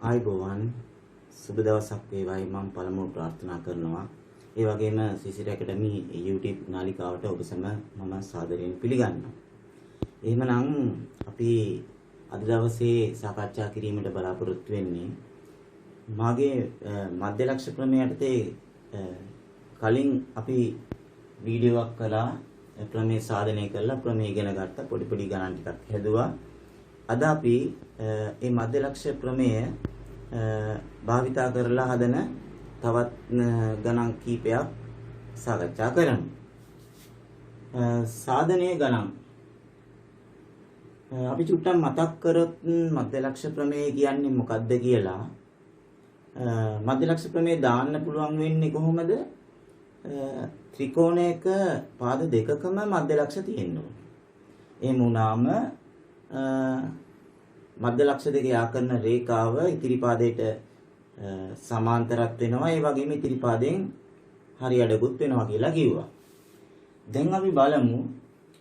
ආයිබෝවන් සුබ දවසක් වේවායි මම පළමුව ප්‍රාර්ථනා කරනවා. ඒ වගේම සිසිර ඇකඩමි YouTube නාලිකාවට ඔබ සැම මම සාදරයෙන් පිළිගන්නවා. එහෙමනම් අපි අද දවසේ සාකච්ඡා කිරීමට බලාපොරොත්තු වෙන්නේ මාගේ මධ්‍ය ලක්ෂ ක්‍රමය යටතේ කලින් අපි වීඩියෝවක් කළා ක්‍රමයේ සාධනය කළා ක්‍රමයේ ඉගෙන ගත්තා පොඩි පොඩි ගණන් ටිකක් හැදුවා. අද අපි මේ මධ්‍ය ලක්ෂ ක්‍රමය භාවිතා කරලා හදන තවත් ගණන් කීපයක් සාකච්ඡා කරමු. සාධනීය ගණන් අපි චුට්ටක් මතක් කරොත් මධ්‍ය ලක්ෂ ප්‍රමේය කියන්නේ මොකක්ද කියලා. මධ්‍ය ලක්ෂ ප්‍රමේය දාන්න පුළුවන් වෙන්නේ කොහොමද? ත්‍රිකෝණයක පාද දෙකකම මධ්‍ය ලක්ෂ තියෙන්න ඕනේ. එහෙම වුණාම මධ්‍ය ලක්ෂ දෙක යා කරන රේඛාව ඉතිරි පාදයට සමාන්තරත් වෙනවා. ඒ වගේම ඉතිරි පාදයෙන් හරි අඩකුත් වෙනවා කියලා කිව්වා. දැන් අපි බලමු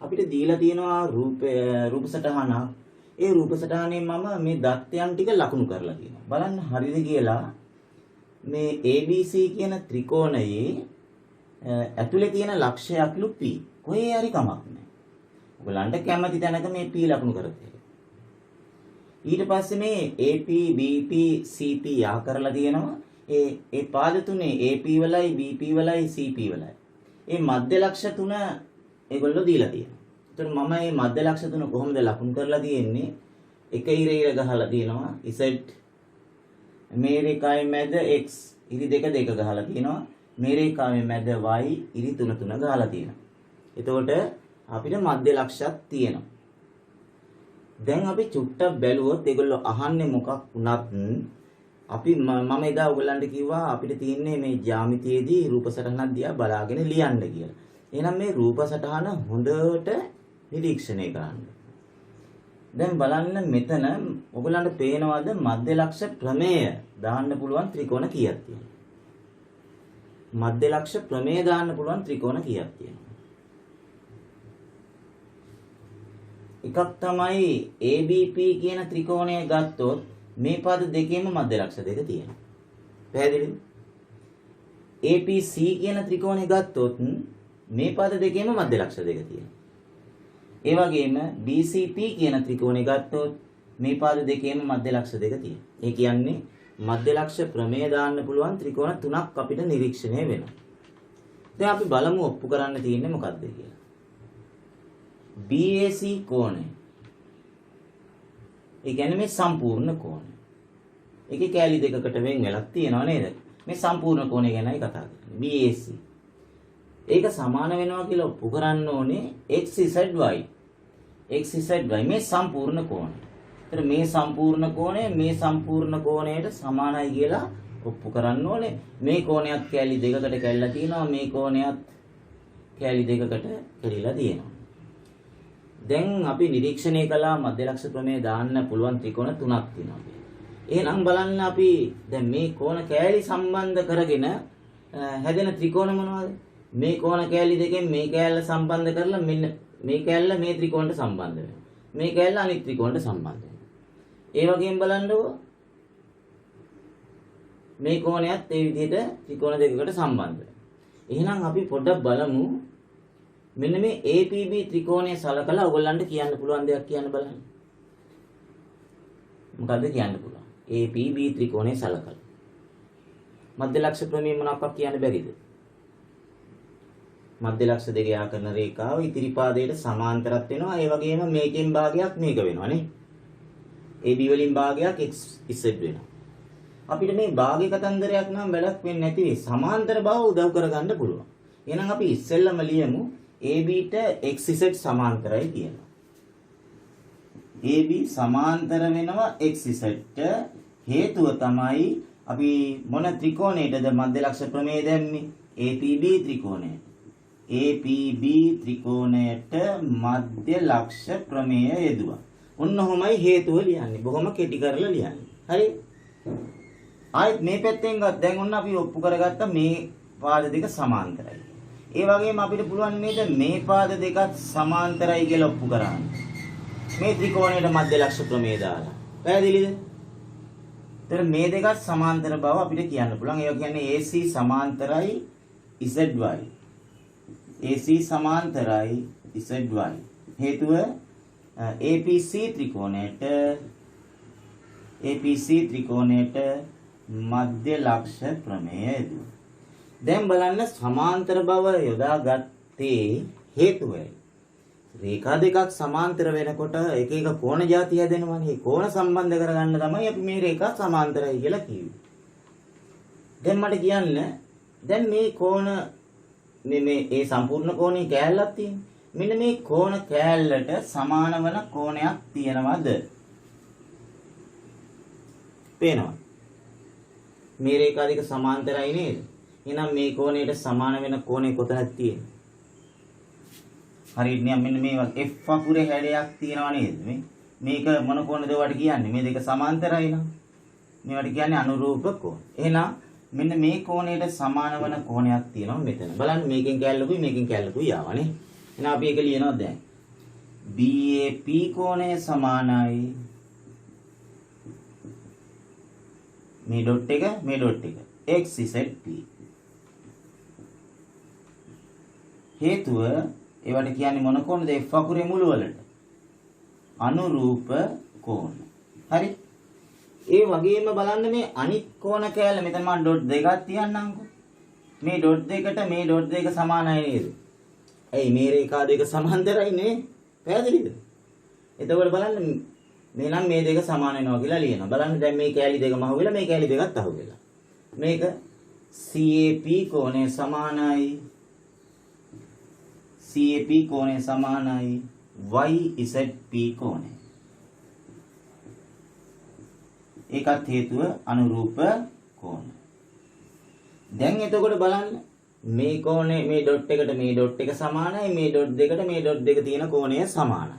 අපිට දීලා තියෙනවා රූප සටහනක්. ඒ රූප සටහනේ මම මේ දත්තයන් ටික ලකුණු කරලා තියෙනවා. බලන්න හරිද කියලා. මේ ABC කියන ත්‍රිකෝණයේ ඇතුලේ තියෙන ලක්ෂයක්ලු P. කොහේ හරි කමක් නැහැ. ඔයගලන්ට කැමති තැනක මේ P ලකුණු කරතේ. ඊට පස්සේ මේ AP BP CP යා කරලා තියෙනවා. ඒ පාද තුනේ AP වලයි BP වලයි CP වලයි. මේ මධ්‍ය ලක්ෂ තුන ඒගොල්ලෝ දීලා තියෙනවා. ඒතර මම මේ මධ්‍ය ලක්ෂ තුන කොහොමද ලකුණු කරලා තියෙන්නේ? එක ඉර ගහලා තියෙනවා Z මේ රේඛාවේ මැද X ඉරි දෙක ගහලා තියෙනවා. මේ රේඛාවේ මැද Y ඉරි තුන ගහලා තියෙනවා. එතකොට අපිට මධ්‍ය ලක්ෂයක් තියෙනවා. දැන් අපි චුට්ටක් බැලුවොත් ඒගොල්ලෝ අහන්නේ මොකක් වුණත් අපි මම එදා ඔයගලන්ට කිව්වා අපිට තියෙන්නේ මේ ජ්‍යාමිතියේදී රූප සටහනක් දිහා බලාගෙන ලියන්න කියලා. එහෙනම් මේ රූප සටහන හොඳට නිරීක්ෂණය කරන්න. දැන් බලන්න මෙතන ඔයගලන්ට පේනවද මධ්‍ය ලක්ෂ ප්‍රමේය දාන්න පුළුවන් ත්‍රිකෝණ කීයක් තියෙනවද? මධ්‍ය ලක්ෂ ප්‍රමේය දාන්න පුළුවන් ත්‍රිකෝණ කීයක් තියෙනවද? එකක් තමයි ABP කියන ත්‍රිකෝණය ගත්තොත් මේ පාද දෙකේම මධ්‍ය ලක්ෂ දෙක තියෙනවා. පැහැදිලිද? APC කියන ත්‍රිකෝණය ගත්තොත් මේ පාද දෙකේම මධ්‍ය ලක්ෂ දෙක තියෙනවා. ඒ වගේම BCP කියන ත්‍රිකෝණය ගත්තොත් මේ පාද දෙකේම මධ්‍ය ලක්ෂ දෙක තියෙනවා. ඒ කියන්නේ මධ්‍ය ලක්ෂ ප්‍රමේය දාන්න පුළුවන් ත්‍රිකෝණ තුනක් අපිට නිරීක්ෂණය වෙනවා. දැන් අපි බලමු ඔප්පු කරන්න තියෙන්නේ මොකක්ද කියලා. BAC කෝණය. ඒ කියන්නේ මේ සම්පූර්ණ කෝණය. ඒකේ කෑලි දෙකකට වෙන් වෙලක් තියෙනවා නේද? මේ සම්පූර්ණ කෝණය ගැනයි කතා කරන්නේ. BAC. ඒක සමාන වෙනවා කියලා ඔප්පු කරන්න ඕනේ XZY. XZY මේ සම්පූර්ණ කෝණය. ඒතර මේ සම්පූර්ණ කෝණය මේ සම්පූර්ණ කෝණයට සමානයි කියලා ඔප්පු කරන්න ඕනේ. මේ කෝණයත් කෑලි දෙකකට කැඩලා තියෙනවා. මේ කෝණයත් කෑලි දෙකකට කැඩිලා තියෙනවා. දැන් අපි නිරීක්ෂණය කළා මධ්‍ය ලක්ෂ ප්‍රමේය දාන්න පුළුවන් ත්‍රිකෝණ තුනක් තියෙනවා. එහෙනම් බලන්න අපි දැන් මේ කෝණ කෑලි සම්බන්ධ කරගෙන හැදෙන ත්‍රිකෝණ මොනවද? මේ කෝණ කෑලි දෙකෙන් මේ කෑල්ල සම්බන්ධ කරලා මෙන්න මේ කෑල්ල මේ ත්‍රිකෝණයට සම්බන්ධ වෙනවා. මේ කෑල්ල අනිත් ත්‍රිකෝණයට සම්බන්ධ වෙනවා. ඒ වගේම බලන්නකෝ මේ කෝණයත් ඒ විදිහට ත්‍රිකෝණ දෙකකට සම්බන්ධ වෙනවා. එහෙනම් අපි පොඩ්ඩක් බලමු මෙන්න මේ APB ත්‍රිකෝණය සලකලා ඔයගොල්ලන්ට කියන්න පුළුවන් දෙයක් කියන්න බලන්න. මොකද්ද කියන්න පුළුවන්? APB ත්‍රිකෝණය සලකලා. මධ්‍ය ලක්ෂ ප්‍රමේය මොනක්වත් කියන්න බැරිද? මධ්‍ය ලක්ෂ දෙක යා කරන රේඛාව ඉතිරි පාදයට සමාන්තරත් වෙනවා. ඒ වගේම මේකෙන් භාගයක් මේක වෙනවා නේ. AB වලින් භාගයක් XZ වෙනවා. අපිට මේ භාගය කතන්දරයක් නම් වැඩක් වෙන්නේ නැති වෙයි. සමාන්තර බව උදව් කරගන්න පුළුවන්. එහෙනම් අපි ඉස්සෙල්ලම ලියමු AB ට XZ සමාන්තරයි කියලා. AB සමාන්තර වෙනවා XZ ට. හේතුව තමයි අපි මොන ත්‍රිකෝණයටද මධ්‍ය ලක්ෂ ප්‍රමේය දැම්මේ? APB ත්‍රිකෝණයට. APB ත්‍රිකෝණයට මධ්‍ය ලක්ෂ ප්‍රමේය යෙදුවා. ඔන්න ඔහොමයි හේතුව ලියන්නේ. බොහොම කෙටි කරලා ලියන්නේ. හරි? ආයෙත් මේ පැත්තෙන් ගත්ත. දැන් ඔන්න අපි ඔප්පු කරගත්ත මේ පාද දෙක සමාන්තරයි. ඒ වගේම අපිට පුළුවන් නේද මේ පාද දෙකත් සමාන්තරයි කියලා ඔප්පු කරන්න. මේ ත්‍රිකෝණයට මධ්‍ය ලක්ෂ ප්‍රමේය දාලා. පැහැදිලිද? එතකොට මේ දෙකත් සමාන්තර බව අපිට කියන්න පුළුවන්. ඒක කියන්නේ AC සමාන්තරයි ZY. AC සමාන්තරයි ZY. හේතුව APC ත්‍රිකෝණයට මධ්‍ය ලක්ෂ ප්‍රමේය යෙදුවා. දැන් බලන්න සමාන්තර බව යොදාගත්තේ හේතුවයි. රේඛා දෙකක් සමාන්තර වෙනකොට එක එක කෝණ ಜಾති හැදෙනවනේ. මේ කෝණ සම්බන්ධ කරගන්න තමයි අපි මේ රේඛා සමාන්තරයි කියලා කිව්වේ. දැන් මට කියන්න දැන් මේ කෝණ මේ ඒ සම්පූර්ණ කෝණේ කෑල්ලක් තියෙනවා. මෙන්න මේ කෝණ කෑල්ලට සමාන වන කෝණයක් තියෙනවද? පේනවා. මේ රේඛා දෙක සමාන්තරයි නේද? එහෙනම් මේ කෝණයට සමාන වෙන කෝණේ කොතනද තියෙන්නේ? හරියට නියම් මෙන්න මේ වගේ F අකුරේ හැඩයක් තියෙනවා නේද? මේක මොන කෝණද ඔයාලට කියන්නේ? මේ දෙක සමාන්තරයි නේද? මේවට කියන්නේ අනුරූප කෝණ. එහෙනම් මෙන්න මේ කෝණයට සමාන වන කෝණයක් තියෙනවා මෙතන. බලන්න මේකෙන් කැල්ලකුයි ආවනේ. එහෙනම් අපි ඒක ලියනවා දැන්. BAP කෝණය සමානයි මේ ඩොට් එක XZP. හේතුව ඒවට කියන්නේ මොන කෝණද? F අකුරේ මුල වලට අනුරූප කෝණ. හරි. ඒ වගේම බලන්න මේ අනිත් කෝණ කෑල්ල මෙතන මම ඩොට් දෙකක් තියන්නම්කෝ. මේ ඩොට් දෙකට මේ ඩොට් දෙක සමානයි නේද? ඇයි මේ රේඛා දෙක සමාන්තරයි නේ? පැහැදිලිද? එතකොට බලන්න මේ නම් මේ දෙක සමාන වෙනවා කියලා ලියනවා. බලන්න දැන් මේ කෑලි දෙකම අහුවෙලා මේ කෑලි දෙකත් අහුවෙලා. මේක CAP කෝණය සමානයි YZP කෝණය. ඒකත් හේතුව අනුරූප කෝණ. දැන් එතකොට බලන්න මේ කෝණය මේ ඩොට් එකට මේ ඩොට් එක සමානයි මේ ඩොට් දෙකට මේ ඩොට් දෙක තියෙන කෝණය සමානයි.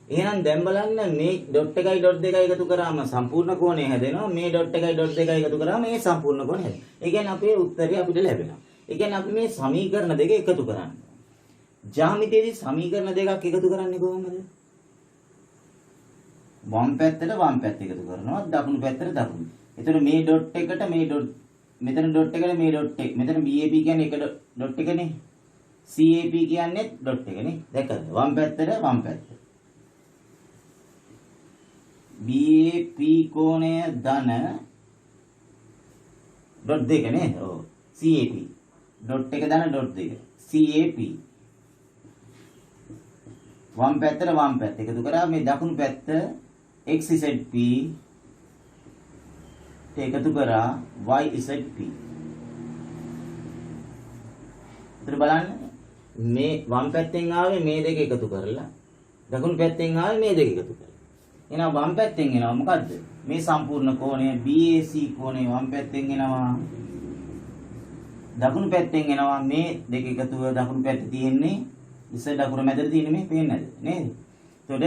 එහෙනම් දැන් බලන්න මේ ඩොට් එකයි ඩොට් දෙකයි එකතු කරාම සම්පූර්ණ කෝණය හැදෙනවා. මේ ඩොට් එකයි ඩොට් දෙකයි එකතු කරාම මේ සම්පූර්ණ කෝණය හැදෙනවා. ඒ කියන්නේ අපේ උත්තරය අපිට ලැබෙනවා. ඒ කියන්නේ අපි මේ සමීකරණ දෙක එකතු කරන්නේ. ජ්‍යාමිතියේදී සමීකරණ දෙකක් එකතු කරන්නේ කොහොමද? වම් පැත්ත එකතු කරනවා දකුණු පැත්තට දකුණු. එතකොට මේ ඩොට් එකට මේ ඩොට් මෙතන ඩොට් එකට මේ ඩොට් එක. මෙතන BAP කියන්නේ එක ඩොට් එකනේ. CAP කියන්නේ ඩොට් එකනේ. දැක්කද? වම් පැත්ත. BAP කෝණය ධන ඩොට් දෙක නේද? ඔව්. CAP. ඩොට් එක ධන ඩොට් දෙක. CAP. වම් පැත්ත එකතු කරා මේ දකුණු පැත්ත XZP එකතු කරා YZP. ඉතින් බලන්න මේ වම් පැත්තෙන් ආවේ මේ දෙක එකතු කරලා දකුණු පැත්තෙන් ආවේ මේ දෙක එකතු කරලා. එහෙනම් වම් පැත්තෙන් එනවා මොකද්ද? මේ සම්පූර්ණ කෝණය BAC කෝණය වම් පැත්තෙන් එනවා. දකුණු පැත්තෙන් එනවා මේ දෙක එකතුව දකුණු පැත්තේ තියෙන්නේ Z අකුර මැදට තියෙන මේ පේන්නේ නැද නේද? එතකොට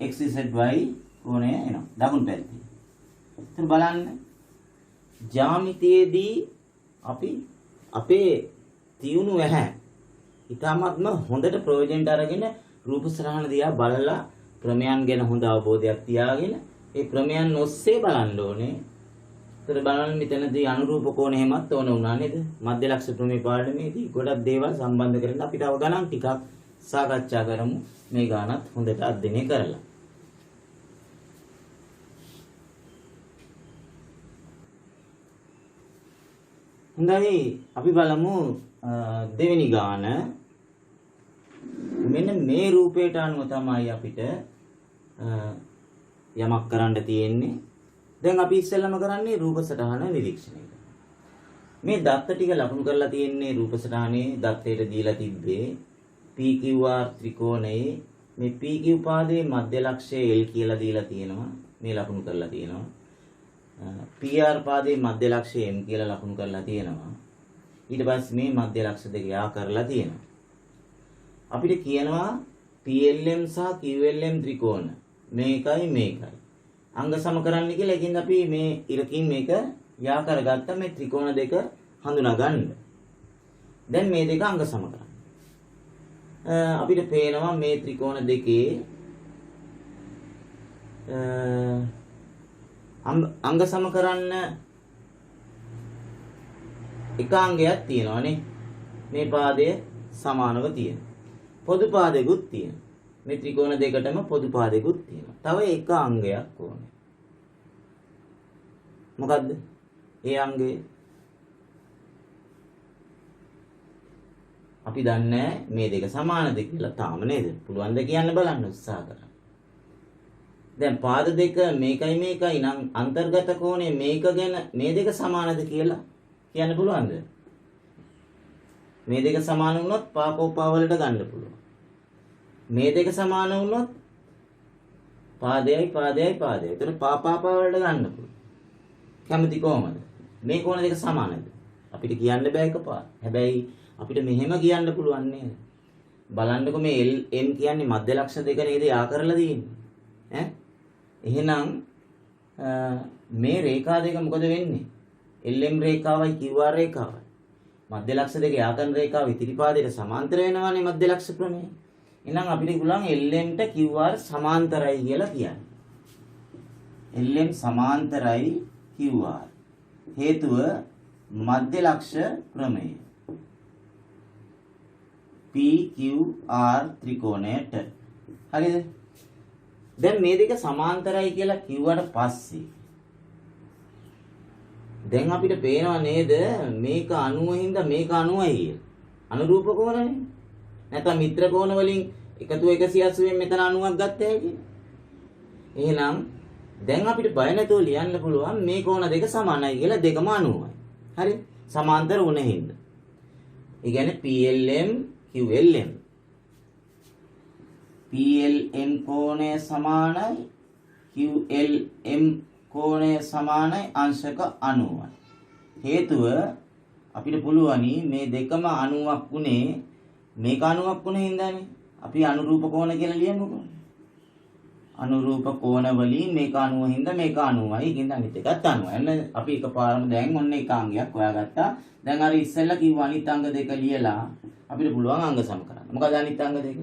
XZY කෝණය එනවා දකුණු පැත්තේ. ඉතින් බලන්න ජ්‍යාමිතියේදී අපි අපේ තියුණු ඇහැ ඊටාත්ම හොඳට ප්‍රයෝජනට අරගෙන රූප සරහන දිහා බලලා ප්‍රමයන් ගැන හොඳ අවබෝධයක් තියාගෙන ඒ ප්‍රමයන් ඔස්සේ බලන්න ඕනේ. ඒතර බලන්න මෙතනදී අනුරූප කෝණ එහෙමත් ඕන වුණා නේද? මධ්‍ය ලක්ෂ ප්‍රමේය පාඩමේදී ගොඩක් දේවල් සම්බන්ධ කරගෙන අපිට අවගණන් ටිකක් සාකච්ඡා කරමු මේ ගානත් හොඳට අධ්‍යයනය කරලා. හොඳයි අපි බලමු දෙවෙනි ගාන. මෙන්න මේ රූපයට අනුව තමයි අපිට යමක් කරන්න තියෙන්නේ. දැන් අපි ඉස්සෙල්ලාම කරන්නේ රූප සටහන නිරීක්ෂණය කරනවා. මේ දත්ත ටික ලකුණු කරලා තියෙන්නේ රූප සටහනේ දත්තයට දීලා තිබ්බේ PQR ත්‍රිකෝණයේ මේ PQ පාදයේ මධ්‍ය ලක්ෂය L කියලා දීලා තියෙනවා. මේ ලකුණු කරලා තියෙනවා. PR පාදයේ මධ්‍ය ලක්ෂය M කියලා ලකුණු කරලා තියෙනවා. ඊට පස්සේ මේ මධ්‍ය ලක්ෂ දෙක යා කරලා තියෙනවා. අපිට කියනවා PLM සහ QLM ත්‍රිකෝණ මේකයි අංග සම කරන්න කියලා. ඒකින්ද අපි මේ ඉරකින් මේක යා කරගත්ත මේ ත්‍රිකෝණ දෙක හඳුනා ගන්න. දැන් මේ දෙක අංග සම කරන්න. අපිට පේනවා මේ ත්‍රිකෝණ දෙකේ අංග සම කරන්න එක අංගයක් තියෙනවානේ. මේ පාදය සමානව තියෙන. පොදු පාදයකුත් තියෙනවා. මේ ත්‍රිකෝණ දෙකටම පොදු පාදයකුත් තියෙනවා. තව එක අංගයක් ඕනේ. මොකද්ද? ඒ අංගය අපි දන්නේ මේ දෙක සමානද කියලා තාම නේද? පුළුවන් ද කියන්න බලන්න උත්සාහ කරන්න. දැන් පාද දෙක මේකයි මේකයි නම් අන්තර්ගත කෝණය මේක ගැන මේ දෙක සමානද කියලා කියන්න පුළුවන්ද? මේ දෙක සමාන වුණොත් පාපෝපා වලට ගන්න පුළුවන්. මේ දෙක සමාන වුණොත් පාදයයි පාදයයි පාදයයි. ඒතර පාපාපා වලට ගන්න පුළුවන්. කැමති කොහමද? මේ කෝණ දෙක සමානද? අපිට කියන්න බෑ එකපාර. හැබැයි අපිට මෙහෙම කියන්න පුළුවන් නේද? බලන්නකො මේ LM කියන්නේ මධ්‍ය ලක්ෂ දෙක නේද යා කරලා තියෙන්නේ. ඈ එහෙනම් මේ රේඛා දෙක මොකද වෙන්නේ? LM රේඛාවයි QR රේඛාවයි. මධ්‍ය ලක්ෂ දෙක යා කරන රේඛාව ඉතිරිපාදයට සමාන්තර වෙනවානේ මධ්‍ය ලක්ෂ ක්‍රමය. එහෙනම් අපිට පුළුවන් LM ට QR සමාන්තරයි කියලා කියන්නේ. LM සමාන්තරයි QR. හේතුව මධ්‍ය ලක්ෂ ක්‍රමය. PQR ත්‍රිකෝණයට. හරිද? දැන් මේ දෙක සමාන්තරයි කියලා කිව්වට පස්සේ දැන් අපිට පේනවා නේද මේක 90 හින්දා මේක 90යි කියලා. අනුරූප කෝණනේ. නැත්නම් මිත්‍ර කෝණ වලින් එකතු 180 මෙතන 90ක් ගත්තා කියලා. එහෙනම් දැන් අපිට බය නැතුව ලියන්න පුළුවන් මේ කෝණ දෙක සමානයි කියලා දෙකම 90යි. හරි? සමාන්තර වුණේ හින්දා. ඒ කියන්නේ PLM QLM. PLM කෝණය සමානයි QLM කෝණය සමානයි අංශක 90යි. හේතුව අපිට පුළුවනි මේ දෙකම 90ක් වුණේ මේක 90ක් වුණේ හින්දානේ. අපි අනුරූප කෝණ කියලා ලියමුකෝ. අනුරූප කෝණ වලින් මේක 90 හින්දා මේක 90යි. ඉතින් අනිත් එකත් 90යි. එන්න අපි එකපාරම දැන් ඔන්න එකාංගයක් හොයාගත්තා. දැන් අර ඉස්සෙල්ලා කිව්ව අනිත් අංග දෙක ලියලා අපිට පුළුවන් අංග සම කරන්න. මොකද අනිත් අංග දෙක?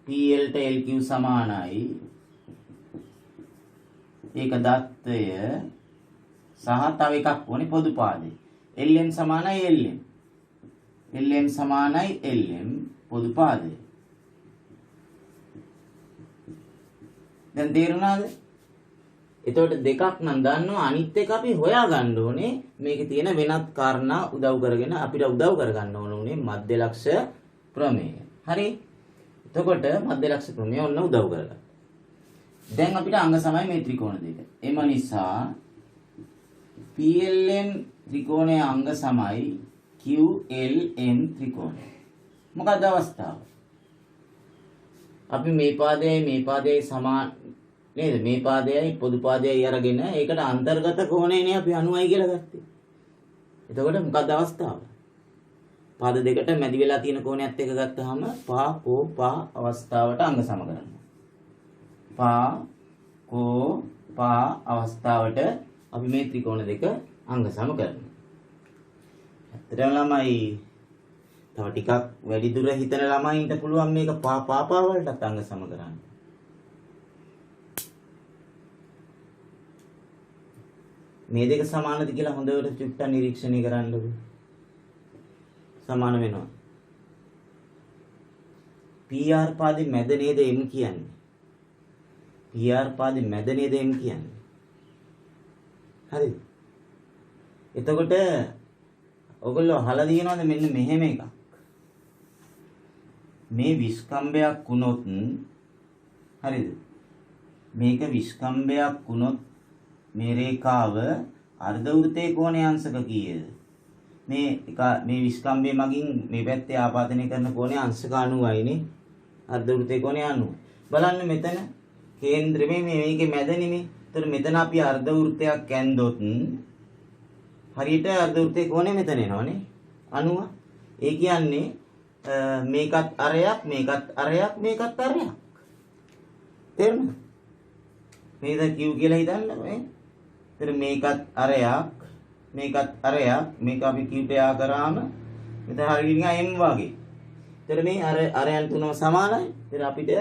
PL ට LQ සමානයි. ඒක දත්තය සහ තව එකක් ඕනේ පොදු පාදේ. LM සමානයි LM. LM සමානයි LM පොදු පාදේ. දැන් තේරුණාද? එතකොට දෙකක් නම් දන්නවා අනිත් එක අපි හොයාගන්න ඕනේ. මේකේ තියෙන වෙනත් කාරණා උදව් කරගෙන අපිට උදව් කරගන්න ඕනේ මධ්‍ය ලක්ෂ ප්‍රමේය. හරි? එතකොට මධ්‍ය ලක්ෂ ප්‍රමේය ඔන්න උදව් කරගන්න. දැන් අපිට අංග සමයි මේ ත්‍රිකෝණ දෙක. එම නිසා PLM ත්‍රිකෝණයේ අංග සමයි QLM ත්‍රිකෝණය. මොකක්ද අවස්ථාව? අපි මේ පාදයයි සමාන නේද? මේ පාදයයි පොදු පාදයයි අරගෙන ඒකට අන්තර්ගත කෝණයනේ අපි 90යි කියලා ගත්තේ. එතකොට මොකක්ද අවස්ථාව? පාද දෙකට මැදි වෙලා තියෙන කෝණයත් එක ගත්තාම පා අවස්ථාවට අංග සම කරනවා. පා අවස්ථාවට අපි මේ ත්‍රිකෝණ දෙක අංග සම කරනවා. ඇත්තටම ළමයි තව ටිකක් වැඩි දුර හිතන ළමයින්ට පුළුවන් මේක පා වලටත් අංග සම කරන්න. මේ දෙක සමානද කියලා හොඳට චුට්ටක් නිරීක්ෂණය කරන්නකො. සමාන වෙනවා. PR පාදේ මැද නේද M කියන්නේ. PR පාදේ මැද නේද M කියන්නේ. හරිද? එතකොට ඔයගොල්ලෝ අහලා දිනනවද මෙන්න මෙහෙම එකක්. මේ විස්කම්භයක් වුණොත් හරිද? මේක විස්කම්භයක් වුණොත් මේ රේඛාව අර්ධ වෘත්තයේ කෝණයේ අංශක කීයද? මේ විස්කම්භය මගින් මේ පැත්තේ ආපාදනය කරන කෝණයේ අංශක 90යි නේ. අර්ධ වෘත්තයේ කෝණය 90. බලන්න මෙතන කේන්ද්‍රෙ මේකේ මැද නෙමෙයි. ඒතර මෙතන අපි අර්ධ වෘත්තයක් ඇන්දොත් හරියට අර්ධ වෘත්තයේ කෝණය මෙතන එනවනේ 90. ඒ කියන්නේ මේකත් අරයක් මේකත් අරයක් මේකත් අරයක්. තේරුණාද? මේක Q කියලා හිතන්න මේ. ඒතර මේකත් අරයක් මේකත් අරයක් මේක අපි Q ට යා කරාම මෙතන හරියට නිකන් M වගේ. ඒතර මේ අරයන් තුනම සමානයි. ඒතර අපිට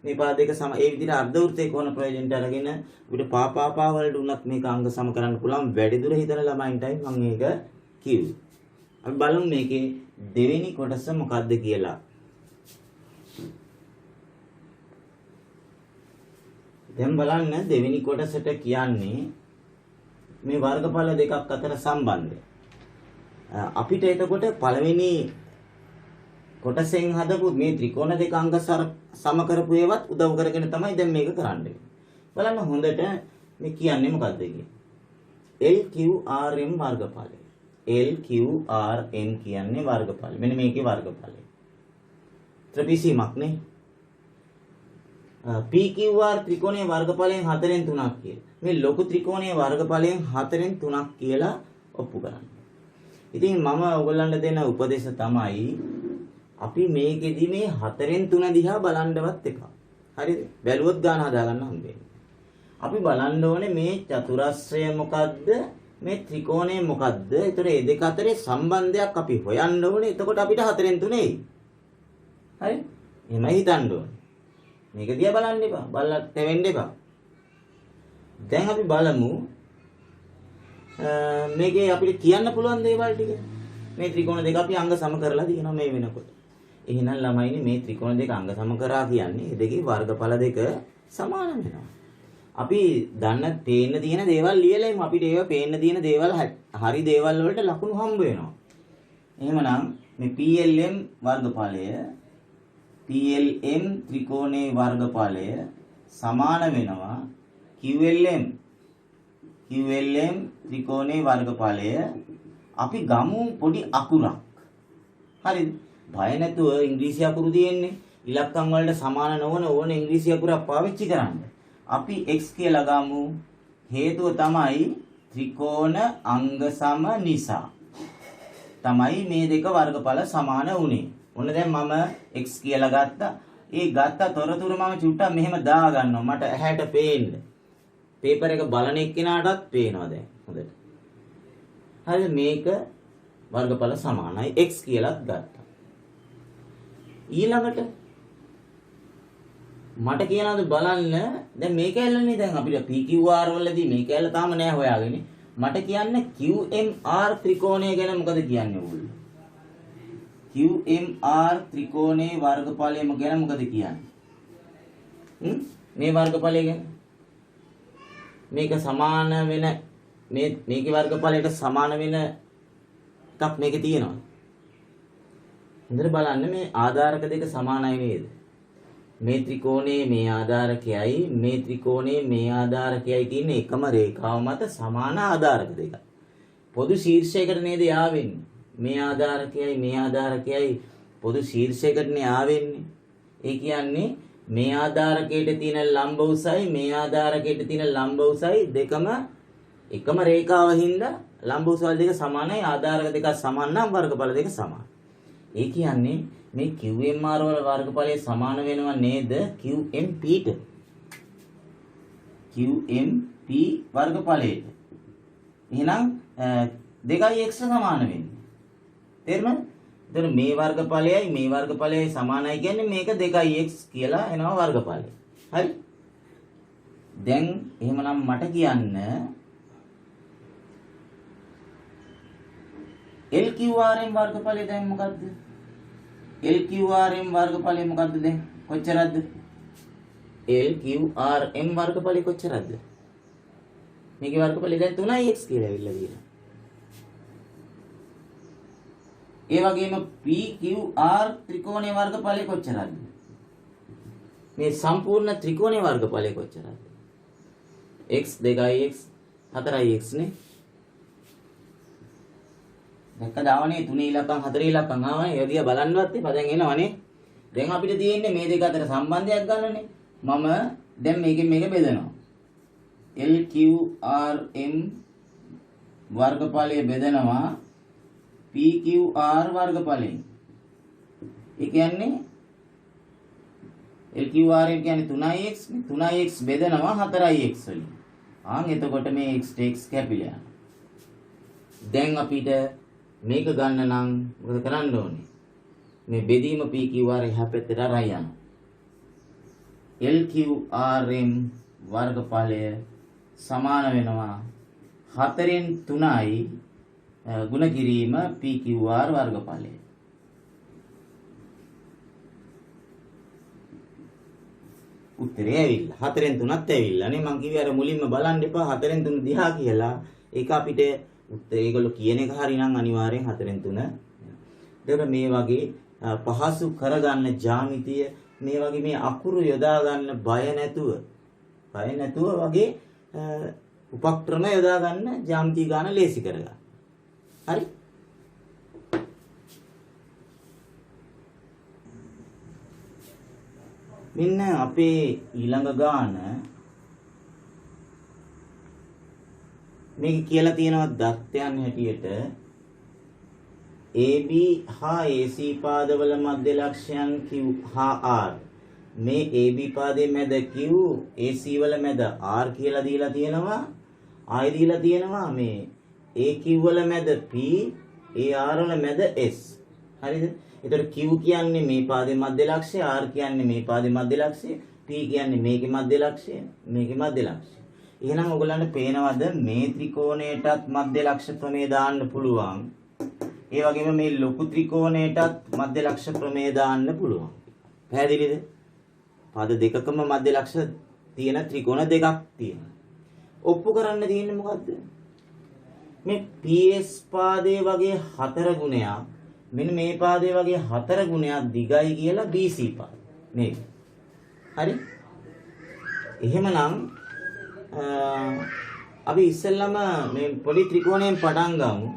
මේ පාද දෙක සම ඒ විදිහට අර්ධ වෘත්තයේ කොන ප්‍රයෝජනට අරගෙන අපිට පාපා වලට උනත් මේක අංග සම කරන්න පුළුවන් වැඩි දුර හිතන ළමයින්ටයි මම මේක කිව්වේ. අපි බලමු මේකේ දෙවෙනි කොටස මොකක්ද කියලා. දැන් බලන්න දෙවෙනි කොටසට කියන්නේ මේ වර්ගඵල දෙකක් අතර සම්බන්ධය. අපිට එතකොට පළවෙනි කොටසෙන් හදපු මේ ත්‍රිකෝණ දෙක අංග සම කරපු ඒවත් උදව් කරගෙන තමයි දැන් මේක කරන්නේ. බලන්න හොඳට මේ කියන්නේ මොකද්ද කියන්නේ? LQRM වර්ගඵලය. LQRM කියන්නේ වර්ගඵලය. මෙන්න මේකේ වර්ගඵලය. ත්‍රිපිසීමක් නේ. PQR ත්‍රිකෝණයේ වර්ගඵලයෙන් 4න් 3ක් කියලා. මේ ලොකු ත්‍රිකෝණයේ වර්ගඵලයෙන් 4න් 3ක් කියලා ඔප්පු කරන්න. ඉතින් මම ඔයගොල්ලන්ට දෙන උපදේශ තමයි අපි මේකෙදි මේ 4න් 3 දිහා බලන්නවත් එපා. හරිද? බැලුවොත් ගාන හදාගන්න හම්බෙන්නේ. අපි බලන්න ඕනේ මේ චතුරස්‍රය මොකද්ද? මේ ත්‍රිකෝණය මොකද්ද? ඒතර මේ දෙක අතරේ සම්බන්ධයක් අපි හොයන්න ඕනේ. එතකොට අපිට 4න් 3 එයි. හරි? එහෙමයි හිතන්න ඕනේ. මේක දිහා බලන්න එපා. බලලා තෙවෙන්න එපා. දැන් අපි බලමු මේකේ අපිට කියන්න පුළුවන් දේවල් ටික. මේ ත්‍රිකෝණ දෙක අපි අංග සම කරලා තියෙනවා මේ වෙනකොට. එහෙනම් ළමයිනි මේ ත්‍රිකෝණ දෙක අංග සම කරා කියන්නේ මේ දෙකේ වර්ගඵල දෙක සමාන වෙනවා. අපි දන්න පේන්න තියෙන දේවල් ලියලා ඉමු. අපිට ඒවා පේන්න තියෙන දේවල් හරි දේවල් වලට ලකුණු හම්බ වෙනවා. එහෙමනම් මේ PLM වර්ගඵලය PLM ත්‍රිකෝණයේ වර්ගඵලය සමාන වෙනවා QLM ත්‍රිකෝණයේ වර්ගඵලය. අපි ගමු පොඩි අකුරක්. හරිද? බය නැතුව ඉංග්‍රීසි අකුරු තියෙන්නේ. ඉලක්කම් වලට සමාන නොවන ඕන ඉංග්‍රීසි අකුරක් පාවිච්චි කරන්න. අපි x කියලා ගමු. හේතුව තමයි ත්‍රිකෝණ අංග සම නිසා. තමයි මේ දෙක වර්ගඵල සමාන වුනේ. ඔන්න දැන් මම x කියලා ගත්තා. ඒ ගත්ත තොරතුරු මම චුට්ටක් මෙහෙම දා ගන්නවා. මට ඇහැට පේන්න. පේපර් එක බලන එක්කෙනාටත් පේනවා දැන්. හොඳට. හරිද? මේක වර්ගඵල සමානයි x කියලාත් ගත්තා. ඊළඟට මට කියනවාද බලන්න දැන් මේක ඇල්ලන්නේ දැන් අපිට PQR වලදී මේක ඇල්ල තාම නෑ හොයාගෙන. මට කියන්න QMR ත්‍රිකෝණය ගැන මොකද කියන්නේ ඕගොල්ලෝ? QMR ත්‍රිකෝණයේ වර්ගඵලය ගැන මොකද කියන්නේ? මේ වර්ගඵලය ගැන මේක සමාන වෙන මේකේ වර්ගඵලයට සමාන වෙන එකක් මේකේ තියෙනවා. හොඳට බලන්න මේ ආධාරක දෙක සමානයි නේද? මේ ත්‍රිකෝණයේ මේ ආධාරකයයි මේ ත්‍රිකෝණයේ මේ ආධාරකයයි තියෙන එකම රේඛාව මත සමාන ආධාරක දෙකක්. පොදු ශීර්ෂයකට නේද යාවෙන්නේ? මේ ආධාරකයයි මේ ආධාරකයයි පොදු ශීර්ෂයකටනේ ආවෙන්නේ. ඒ කියන්නේ මේ ආධාරකයට තියෙන ලම්බ උසයි මේ ආධාරකයට තියෙන ලම්බ උසයි දෙකම එකම රේඛාව හින්දා ලම්බ උස වල දෙක සමානයි. ආධාරක දෙක සමාන නම් වර්ගඵල දෙක සමාන. ඒ කියන්නේ මේ QMR වල වර්ගඵලය සමාන වෙනව නේද QMP ට? QMP වර්ගඵලයට. එහෙනම් 2x සමාන වෙන්නේ. තේරුණාද? එතන මේ වර්ගඵලයයි මේ වර්ගඵලයයි සමානයි කියන්නේ මේක 2x කියලා එනවා වර්ගඵලය. හරි? දැන් එහෙමනම් මට කියන්න LQRM වර්ගඵලය දැන් මොකද්ද? LQRM වර්ගඵලය මොකද්ද දැන්? කොච්චරද? LQRM වර්ගඵලය කොච්චරද? මේකේ වර්ගඵලය දැන් 3x කියලා ඇවිල්ලා තියෙනවා. ඒ වගේම PQR ත්‍රිකෝණයේ වර්ගඵලය කොච්චරද? මේ සම්පූර්ණ ත්‍රිකෝණයේ වර්ගඵලය කොච්චරද? x 2x 4x නේ. දැක්කද ආවනේ 3 ඉලක්කම් 4 ඉලක්කම් ආවනේ. ඒ දිහා බලන්නවත් එපා. දැන් එනවනේ. දැන් අපිට තියෙන්නේ මේ දෙක අතර සම්බන්ධයක් ගන්නනේ. මම දැන් මේකෙන් මේක බෙදනවා. LQRM වර්ගඵලය බෙදනවා PQR වර්ගඵලයෙන්. ඒ කියන්නේ LQRM කියන්නේ 3x නේ. 3x බෙදනවා 4x වලින්. එතකොට මේ x x කැපිලා. දැන් අපිට මේක ගන්න නම් මොකද කරන්න ඕනේ? මේ බෙදීම PQR එහා පැත්තට අරන් යනවා. LQRM වර්ගඵලය සමාන වෙනවා 4න් 3යි ගුණ කිරීම PQR වර්ගඵලය. උත්තරේ ඇවිල්ලා 4න් 3ත් ඇවිල්ලා නේ. මං කිව්වේ අර මුලින්ම බලන්න එපා 4න් 3 දිහා කියලා. ඒක අපිට උත්තර ඒගොල්ලෝ කියන එක හරිනම් අනිවාර්යෙන් 4න් 3. ඒතර මේ වගේ පහසු කරගන්න ජ්‍යාමිතිය මේ වගේ මේ අකුරු යොදා ගන්න බය නැතුව වගේ උපක්‍රම යොදා ගන්න ජ්‍යාමිතිය ගන්න ලේසි කරගන්න. හරි? මෙන්න අපේ ඊළඟ ගාන මේක කියලා තියෙනවා දත්තයන් හැටියට AB හා AC පාදවල මධ්‍ය ලක්ෂයන් Q හා R. මේ AB පාදයේ මැද Q AC වල මැද R කියලා දීලා තියෙනවා. ආයෙ දීලා තියෙනවා මේ AQ වල මැද P AR වල මැද S. හරිද? එතකොට Q කියන්නේ මේ පාදයේ මධ්‍ය ලක්ෂය, R කියන්නේ මේ පාදයේ මධ්‍ය ලක්ෂය, P කියන්නේ මේකේ මධ්‍ය ලක්ෂය, මේකේ මධ්‍ය ලක්ෂය. එහෙනම් ඔයගොල්ලන්ට පේනවද මේ ත්‍රිකෝණයටත් මධ්‍ය ලක්ෂ ප්‍රමේය දාන්න පුළුවන්. ඒ වගේම මේ ලොකු ත්‍රිකෝණයටත් මධ්‍ය ලක්ෂ ප්‍රමේය දාන්න පුළුවන්. පැහැදිලිද? පාද දෙකකම මධ්‍ය ලක්ෂ තියෙන ත්‍රිකෝණ දෙකක් තියෙනවා. ඔප්පු කරන්න තියෙන්නේ මොකද්ද? මේ PS පාදයේ වගේ 4 ගුණයක් මෙන්න මේ පාදයේ වගේ 4 ගුණයක් දිගයි කියලා BC පාද. නේද? හරි? එහෙමනම් අපි ඉස්සෙල්ලම මේ පොඩි ත්‍රිකෝණයෙන් පටන් ගමු.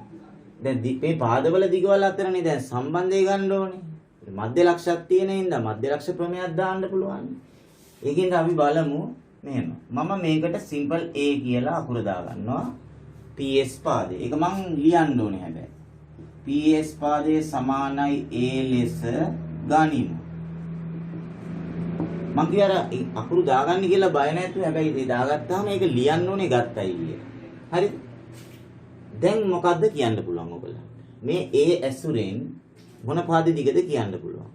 දැන් මේ පාදවල දිගවල අතරනේ දැන් සම්බන්ධය ගන්න ඕනේ. මධ්‍ය ලක්ෂයක් තියෙන හින්දා මධ්‍ය ලක්ෂ ප්‍රමේයක් දාන්න පුළුවන්. ඒකින්ද අපි බලමු මෙහෙම. මම මේකට සිම්පල් A කියලා අකුර දා ගන්නවා. PS පාදේ. ඒක මං ලියන්න ඕනේ හැබැයි. PS පාදයේ සමානයි A ලෙස ගනිමු. මං කියාර අකුරු දාගන්න කියලා බය නැතුව හැබැයි ඉතින් දාගත්තාම ඒක ලියන්න ඕනේ ගත්තයි කියලා. හරිද? දැන් මොකද්ද කියන්න පුළුවන් ඔයගොල්ලන්ට? මේ A ඇසුරෙන් මොන පාදෙ දිගද කියන්න පුළුවන්.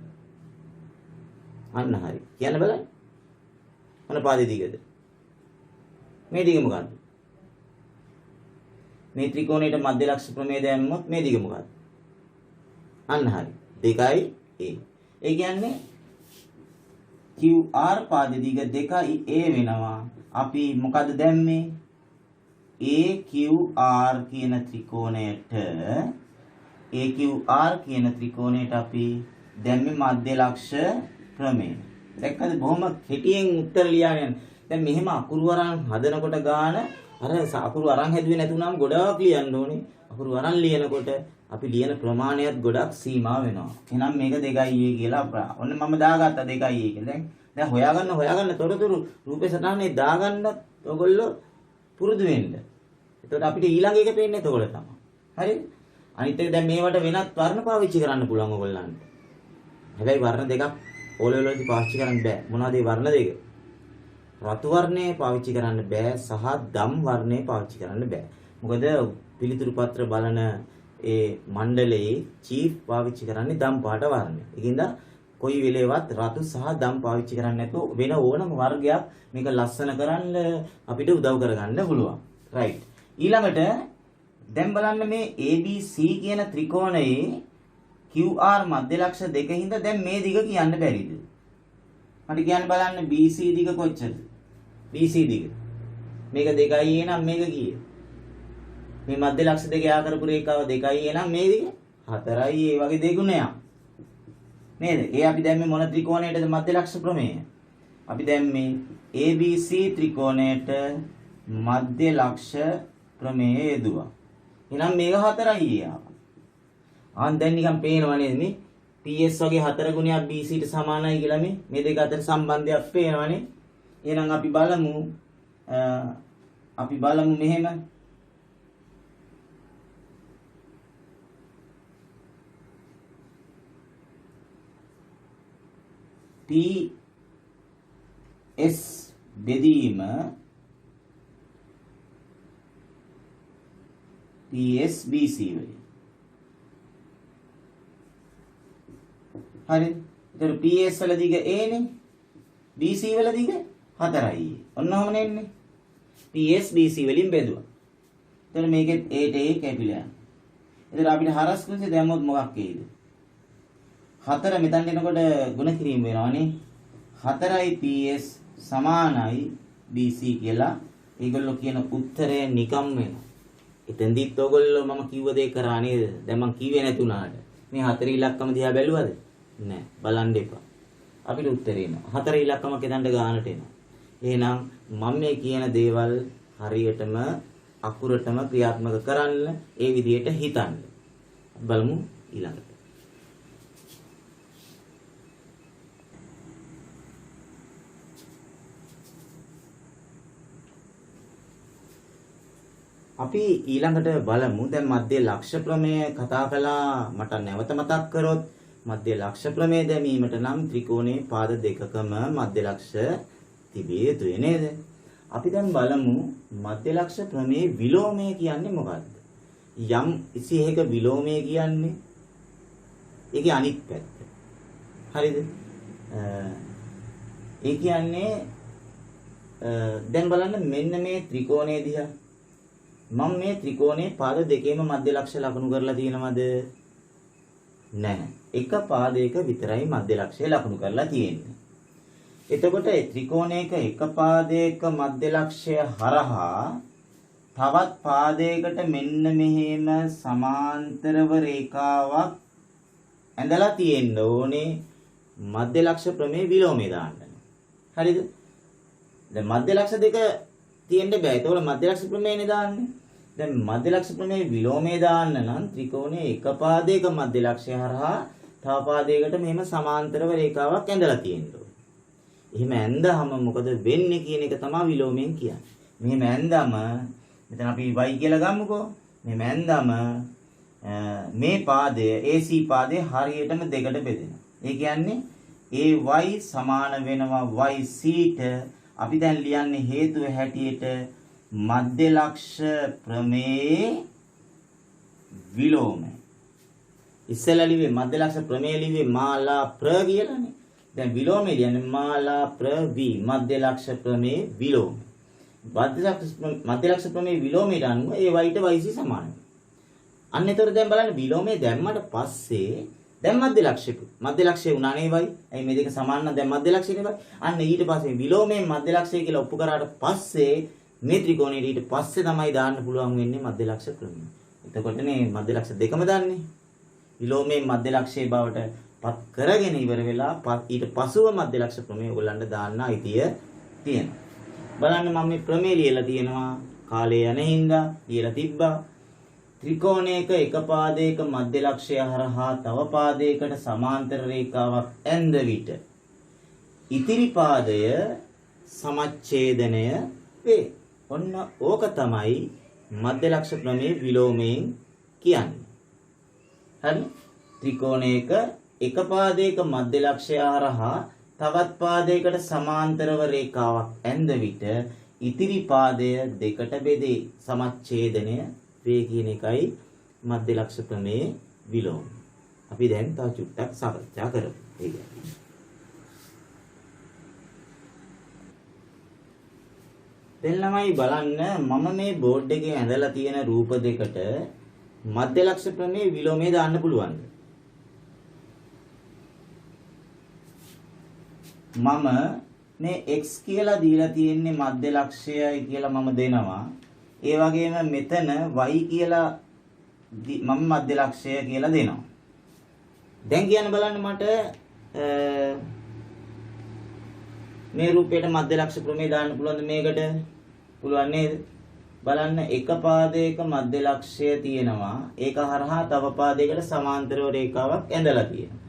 අන්න හරි. කියන්න බලන්න. මොන පාදෙ දිගද? මේ දිග මොකද්ද? මේ ත්‍රිකෝණයට මධ්‍ය ලක්ෂ ප්‍රමේය දැම්මොත් මේ දිග මොකද්ද? අන්න හරි. 2යි A. ඒ කියන්නේ QR පාදෙ දිග 2යි A වෙනවා. අපි මොකද්ද දැම්මේ? AQR කියන ත්‍රිකෝණයට අපි දැම්මේ මධ්‍ය ලක්ෂ ප්‍රමේය. දැක්කද? බොහොම කෙටියෙන් උත්තර ලියාගෙන. දැන් මෙහෙම අකුරු අරන් හදනකොට ගාන අර අකුරු අරන් හැදුවේ නැතුණාම ගොඩාක් ලියන්න ඕනේ. අකුරු අරන් ලියනකොට අපි ලියන ප්‍රමාණයත් ගොඩක් සීමා වෙනවා. එහෙනම් මේක 2A කියලා ඔන්න මම දාගත්තා 2A කියලා. දැන් හොයාගන්න තොරතුරු රූපේ සටහනේ දාගන්නත් ඔයගොල්ලෝ පුරුදු වෙන්න. එතකොට අපිට ඊළඟ එක පේන්නේ එතකොට තමයි. හරිද? අනිත් එක දැන් මේවට වෙනත් වර්ණ පාවිච්චි කරන්න පුළුවන් ඔයගොල්ලන්ට. හැබැයි වර්ණ දෙකක් ඕලෙවල් වලදී පාවිච්චි කරන්න බෑ. මොනවද මේ වර්ණ දෙක? රතු වර්ණය පාවිච්චි කරන්න බෑ සහ දම් වර්ණය පාවිච්චි කරන්න බෑ. මොකද පිළිතුරු පත්‍ර බලන ඒ මණ්ඩලයේ චීෆ් පාවිච්චි කරන්නේ දම් පාට වර්ණය. ඒකින්ද කොයි වෙලේවත් රතු සහ දම් පාවිච්චි කරන්නේ නැතුව වෙන ඕනම වර්ගයක් මේක ලස්සන කරන්න අපිට උදව් කරගන්න පුළුවන්. රයිට්. ඊළඟට දැන් බලන්න මේ ABC කියන ත්‍රිකෝණයේ QR මධ්‍ය ලක්ෂ දෙකින්ද දැන් මේ දිග කියන්න බැරිද? මට කියන්න බලන්න BC දිග කොච්චරද? BC දිග. මේක 2යි එනම් මේක කීයද? මේ මධ්‍ය ලක්ෂ දෙක යා කරපු රේඛාව 2යි එනම් මේ දිග 4යි. ඒ වගේ දෙගුණයක්. නේද? ඒ අපි දැන් මේ මොන ත්‍රිකෝණයටද මධ්‍ය ලක්ෂ ප්‍රමේය? අපි දැන් මේ ABC ත්‍රිකෝණයට මධ්‍ය ලක්ෂ ප්‍රමේය යෙදුවා. එහෙනම් මේක 4යි ආවා. ආන් දැන් නිකන් පේනවා නේද මේ PS වගේ 4 ගුණයක් BC ට සමානයි කියලා මේ දෙක අතර සම්බන්ධයක් පේනවනේ. එහෙනම් අපි බලමු මෙහෙම. PS බෙදීම PS BC වලින්. හරි. ඒතර PS වල දිග A නේ. BC වල දිග 4යි. ඔන්න ඔහම නෙන්නේ. PS BC වලින් බෙදුවා. එතකොට මේකෙත් A ට A කැපිලා යනවා. එතකොට අපිට හරස් කුංචි දැම්මොත් මොකක් වෙයිද? 4 මෙතන එනකොට ගුණ කිරීම වෙනවනේ. 4යි PS සමානයි BC කියලා. ඒගොල්ලෝ කියන උත්තරය නිකම් වෙනවා. එතෙන්දිත් ඔයගොල්ලෝ මම කිව්ව දේ කරා නේද? දැන් මම කිව්වේ නැතුණාට. මේ 4 ඉලක්කම දිහා බැලුවද? නෑ. බලන්න එපා. අපිට උත්තරේ එනවා. 4 ඉලක්කම කෙතන්ට ගානට එනවා. එහෙනම් මම මේ කියන දේවල් හරියටම අකුරටම ක්‍රියාත්මක කරන්න ඒ විදිහට හිතන්න. බලමු ඊළඟට. අපි ඊළඟට බලමු දැන් මධ්‍ය ලක්ෂ්‍ය ප්‍රමේය කතා කළා මට නැවත මතක් කරොත් මධ්‍ය ලක්ෂ්‍ය ප්‍රමේය දැමීමට නම් ත්‍රිකෝණයේ පාද දෙකකම මධ්‍ය ලක්ෂ්‍ය තිබිය යුතුයි නේද? අපි දැන් බලමු මධ්‍ය ලක්ෂ්‍ය ප්‍රමේය විලෝමය කියන්නේ මොකක්ද? යම් 21ක විලෝමය කියන්නේ ඒකේ අනිත් පැත්ත. හරිද? ඒ කියන්නේ දැන් බලන්න මෙන්න මේ ත්‍රිකෝණය දිහා මම මේ ත්‍රිකෝණයේ පාද දෙකේම මධ්‍ය ලක්ෂ්‍ය ලකුණු කරලා තියෙනවද? නැහැ. එක පාදයක විතරයි මධ්‍ය ලක්ෂ්‍ය ලකුණු කරලා තියෙන්නේ. එතකොට ත්‍රිකෝණයක එක පාදයක මධ්‍ය ලක්ෂ්‍ය හරහා තවත් පාදයකට මෙන්න මෙහෙම සමාන්තරව රේඛාවක් ඇඳලා තියෙන්න ඕනේ මධ්‍ය ලක්ෂ්‍ය ප්‍රමේය විලෝමය දාන්න. හරිද? දැන් මධ්‍ය ලක්ෂ්‍ය දෙක තියෙන්න බෑ. ඒතකොට මධ්‍ය ලක්ෂ්‍ය ප්‍රමේයනේ දාන්නේ. දැන් මධ්‍ය ලක්ෂ්‍ය ප්‍රමේය විලෝමය දාන්න නම් ත්‍රිකෝණයේ එක පාදයක මධ්‍ය ලක්ෂ්‍ය හරහා තව පාදයකට මෙහෙම සමාන්තරව රේඛාවක් ඇඳලා තියෙන්න ඕනේ. එහෙම ඇඳහම මොකද වෙන්නේ කියන එක තමයි විලෝමයෙන් කියන්නේ. මෙහෙම ඇඳම මෙතන අපි y කියලා ගමුකෝ. මෙහෙම ඇඳම මේ පාදය AC පාදය හරියටම දෙකට බෙදෙනවා. ඒ කියන්නේ AY සමාන වෙනවා YC ට අපි දැන් ලියන්නේ හේතුව හැටියට මධ්‍ය ලක්ෂ්‍ය ප්‍රමේය විලෝමය. ඉස්සෙල්ලා ලිව්වේ මධ්‍ය ලක්ෂ්‍ය ප්‍රමේය ලිව්වේ මාලා ප්‍ර කියලානේ. දැන් විලෝමය කියන්නේ මාලා ප්‍ර V මධ්‍ය ලක්ෂ්‍ය ප්‍රමේය විලෝමය. මධ්‍ය ලක්ෂ්‍ය ප්‍රමේය විලෝමයට අනුව ඒ y ට yc සමානයි. අන්න ඒතර දැන් බලන්න විලෝමය දැම්මට පස්සේ දැන් මධ්‍ය ලක්ෂ්‍ය උනානේ y. ඇයි මේ දෙක සමාන නම් දැන් මධ්‍ය ලක්ෂ්‍යනේ y. අන්න ඊට පස්සේ විලෝමයෙන් මධ්‍ය ලක්ෂ්‍ය කියලා ඔප්පු කරාට පස්සේ මේ ත්‍රිකෝණයට ඊට පස්සේ තමයි දාන්න පුළුවන් වෙන්නේ මධ්‍ය ලක්ෂ්‍ය ප්‍රමේය. එතකොටනේ මධ්‍ය ලක්ෂ්‍ය දෙකම දාන්නේ. විලෝමයෙන් මධ්‍ය ලක්ෂ්‍යයේ බවට පත් කරගෙන ඉවර වෙලා ඊට පසුව මධ්‍ය ලක්ෂ්‍ය ප්‍රමේය ඔයගොල්ලන්ට දාන්න අයිතිය තියෙනවා. බලන්න මම මේ ප්‍රමේය ලියලා තියෙනවා කාලය යන හින්දා ලියලා තිබ්බා. ත්‍රිකෝණයක එක පාදයක මධ්‍ය ලක්ෂ්‍ය හරහා තව පාදයකට සමාන්තර රේඛාවක් ඇඳ විට ඉතිරි පාදය සමච්ඡේදනය වේ. ඔන්න ඕක තමයි මධ්‍ය ලක්ෂ්‍ය ප්‍රමේය විලෝමයෙන් කියන්නේ. හරි? ත්‍රිකෝණයක එක පාදයක මධ්‍ය ලක්ෂ්‍ය හරහා තවත් පාදයකට සමාන්තරව රේඛාවක් ඇඳ විට ඉතිරි පාදය දෙකට බෙදේ සමච්ඡේදනය වේ කියන එකයි මධ්‍ය ලක්ෂ්‍ය ප්‍රමේය විලෝම. අපි දැන් තව චුට්ටක් සාකච්ඡා කරමු. ඒක. දැන් ළමයි බලන්න මම මේ බෝඩ් එකේ ඇඳලා තියෙන රූප දෙකට මධ්‍ය ලක්ෂ්‍ය ප්‍රමේය විලෝමය දාන්න පුළුවන්ද? මම මේ x කියලා දීලා තියෙන්නේ මධ්‍ය ලක්ෂ්‍යයයි කියලා මම දෙනවා. ඒ වගේම මෙතන y කියලා මම මධ්‍ය ලක්ෂ්‍ය කියලා දෙනවා. දැන් කියන්න බලන්න මට මේ රූපයට මධ්‍ය ලක්ෂ්‍ය ප්‍රමේය දාන්න පුළුවන්ද මේකට? පුළුවන් නේද? බලන්න එක පාදයක මධ්‍ය ලක්ෂ්‍ය තියෙනවා. ඒක හරහා තව පාදයකට සමාන්තරව රේඛාවක් ඇඳලා තියෙනවා.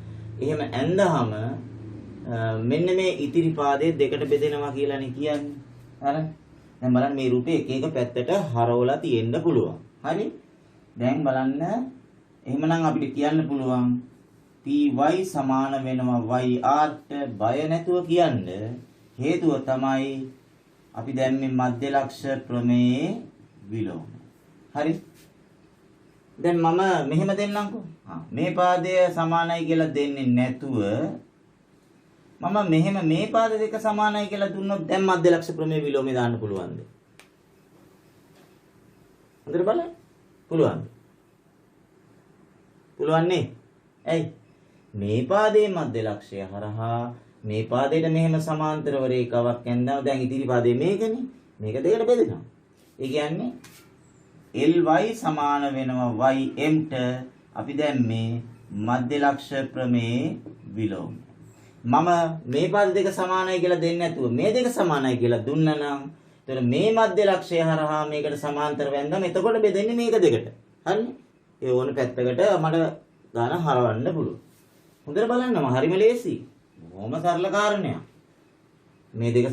එහෙම ඇඳහම මෙන්න මේ ඉතිරි පාදයේ දෙකට බෙදෙනවා කියලානේ කියන්නේ. හරි? දැන් බලන්න මේ රූපේ එක එක පැත්තට හරවලා තියෙන්න පුළුවන්. හරි? දැන් බලන්න එහෙමනම් අපිට කියන්න පුළුවන් py සමාන වෙනවා yr ට බය නැතුව කියන්න හේතුව තමයි අපි දැන් මේ මධ්‍ය ලක්ෂ්‍ය ප්‍රමේය විලෝම. හරි? දැන් මම මෙහෙම දෙන්නම්කෝ. මේ පාදය සමානයි කියලා දෙන්නේ නැතුව මම මෙහෙම මේ පාද දෙක සමානයි කියලා දුන්නොත් දැන් මධ්‍ය ලක්ෂ ප්‍රමේය විලෝමේ දාන්න පුළුවන්ද? හොඳට බලන්න. පුළුවන්ද? පුළුවන් නේ? ඇයි? මේ පාදයේ මධ්‍ය ලක්ෂය හරහා මේ පාදයට මෙහෙම සමාන්තරව රේඛාවක් ඇඳනවා. දැන් ඉතිරි පාදයේ මේකනේ. මේක දෙකට බෙදෙනවා. ඒ කියන්නේ ly සමාන වෙනවා ym ට අපි දැන් මේ මධ්‍ය ලක්ෂ ප්‍රමේය විලෝමය. මම මේ පාද දෙක සමානයි කියලා දෙන්නේ නැතුව මේ දෙක සමානයි කියලා දුන්නා නම් එතකොට මේ මධ්‍ය ලක්ෂය හරහා මේකට සමාන්තර වෙන්දම එතකොට බෙදෙන්නේ මේක දෙකට. හරිනේ? ඒ ඕන පැත්තකට මට ගාන හරවන්න පුළුවන්. හොඳට බලන්නම හරිම ලේසි. බොහොම සරල කාරණයක්. මේ දෙක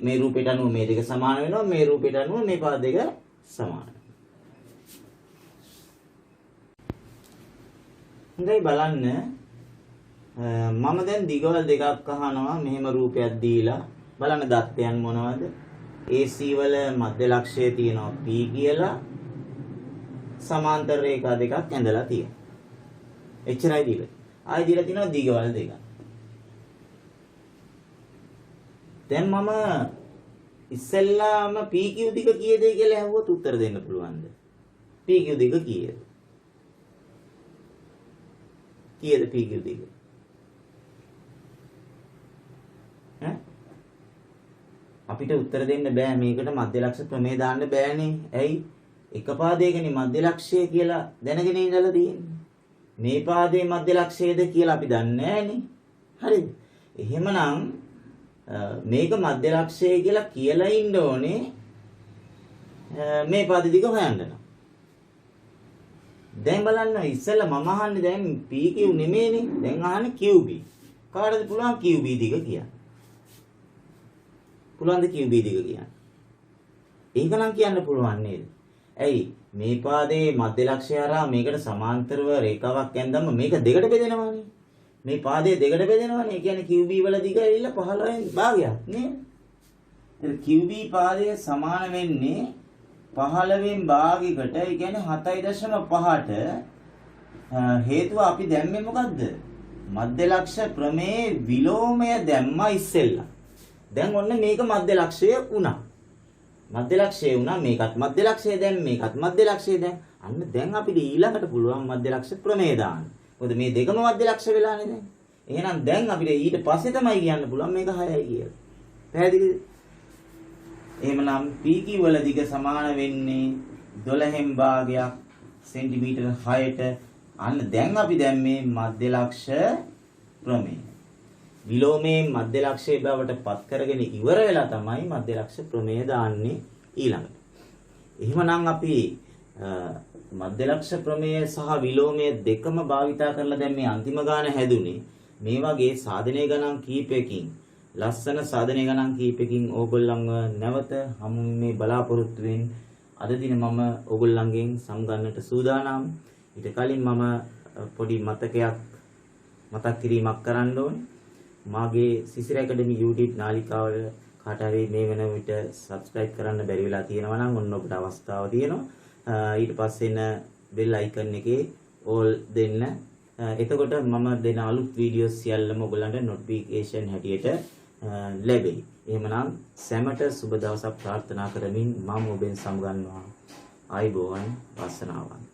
මේ රූපයට අනුව මේ දෙක සමාන වෙනවා මේ රූපයට අනුව මේ පාද දෙක සමාන. හොඳයි බලන්න මම දැන් දිගවල් දෙකක් අහනවා මෙහෙම රූපයක් දීලා බලන්න දත්තයන් මොනවද? AC වල මධ්‍ය ලක්ෂය තියෙනවා P කියලා සමාන්තර රේඛා දෙකක් ඇඳලා තියෙනවා. එච්චරයි දීලා. ආයි දීලා තියෙනවා දිගවල් දෙකක්. දැන් මම ඉස්සෙල්ලාම PQ දිග කීයද කියලා ඇහුවොත් උත්තර දෙන්න පුළුවන්ද? PQ දිග කීයද? කීයද PQ දිග? අපිට උත්තර දෙන්න බෑ මේකට මධ්‍ය ලක්ෂ ප්‍රමේය දාන්න බෑනේ. ඇයි? එක පාදයකනේ මධ්‍ය ලක්ෂය කියලා දැනගෙන ඉඳලා තියෙන්නේ. මේ පාදයේ මධ්‍ය ලක්ෂයද කියලා අපි දන්නේ නෑනේ. හරිද? එහෙමනම් මේක මධ්‍ය ලක්ෂය කියලා ඉන්න ඕනේ මේ පාද දිග හොයන්න. දැන් බලන්න ඉස්සෙල්ලා මම අහන්නේ දැන් PQ නෙමෙයිනේ. දැන් අහන්නේ QB. කාටද පුළුවන් QB දිග කියන්න? පුළුවන්ද QB දිග කියන්න? ඒකනම් කියන්න පුළුවන් නේද? ඇයි? මේ පාදයේ මධ්‍ය ලක්ෂය හරහා මේකට සමාන්තරව රේඛාවක් ඇඳන්ම මේක දෙකට බෙදෙනවානේ. මේ පාදයේ දෙකට බෙදෙනවානේ. ඒ කියන්නේ QB වල දිග ඇවිල්ලා 15න් භාගයක් නේද? ඒ QB පාදය සමාන වෙන්නේ 15න් භාගයකට. ඒ කියන්නේ 7.5ට හේතුව අපි දැම්මේ මොකද්ද? මධ්‍ය ලක්ෂ ප්‍රමේය විලෝමය දැම්මා ඉස්සෙල්ලා. දැන් ඔන්න මේක මධ්‍ය ලක්ෂය වුණා. මධ්‍ය ලක්ෂය වුණා මේකත් මධ්‍ය ලක්ෂය දැන් මේකත් මධ්‍ය ලක්ෂය දැන්. අන්න දැන් අපිට ඊළඟට පුළුවන් මධ්‍ය ලක්ෂ ප්‍රමේය දාන්න. මොකද මේ දෙකම මධ්‍ය ලක්ෂ වෙලානේ දැන්. එහෙනම් දැන් අපිට ඊට පස්සේ තමයි කියන්න පුළුවන් මේක 6යි කියලා. පැහැදිලිද? එහෙමනම් PQ වල දිග සමාන වෙන්නේ 12න් භාගයක් සෙන්ටිමීටර 6ට. අන්න දැන් අපි දැන් මේ මධ්‍ය ලක්ෂ ප්‍රමේය විලෝමයේ මධ්‍ය ලක්ෂයේ බවට පත් කරගෙන ඉවර වෙලා තමයි මධ්‍ය ලක්ෂ ප්‍රමේය දාන්නේ ඊළඟට. එහෙමනම් අපි මධ්‍ය ලක්ෂ ප්‍රමේය සහ විලෝමය දෙකම භාවිතා කරලා දැන් මේ අන්තිම ගාන හැදුනේ. මේ වගේ සාධනීය ගණන් කීපයකින් ලස්සන සාධනීය ගණන් කීපයකින් ඕගොල්ලන්ව නැවත හමු මේ බලාපොරොත්තු වෙන අද දින මම ඕගොල්ලන්ගෙන් සම්ගන්නට සූදානම්. ඊට කලින් මම පොඩි මතක් කිරීමක් කරන්න ඕනේ. මාගේ සිසිර ඇකඩමි YouTube නාලිකාව කාට හරි මේ වෙන විට subscribe කරන්න බැරි වෙලා තියෙනවා නම් ඔන්න ඔබට අවස්ථාව තියෙනවා. ඊට පස්සේ එන bell icon එකේ all දෙන්න. එතකොට මම දෙන අලුත් වීඩියෝස් සියල්ලම ඔයගලන්ට notification හැටියට ලැබෙයි. එහෙමනම් සැමට සුබ දවසක් ප්‍රාර්ථනා කරමින් මම ඔබෙන් සමුගන්නවා. ආයිබෝවන් වාසනාවන්ත.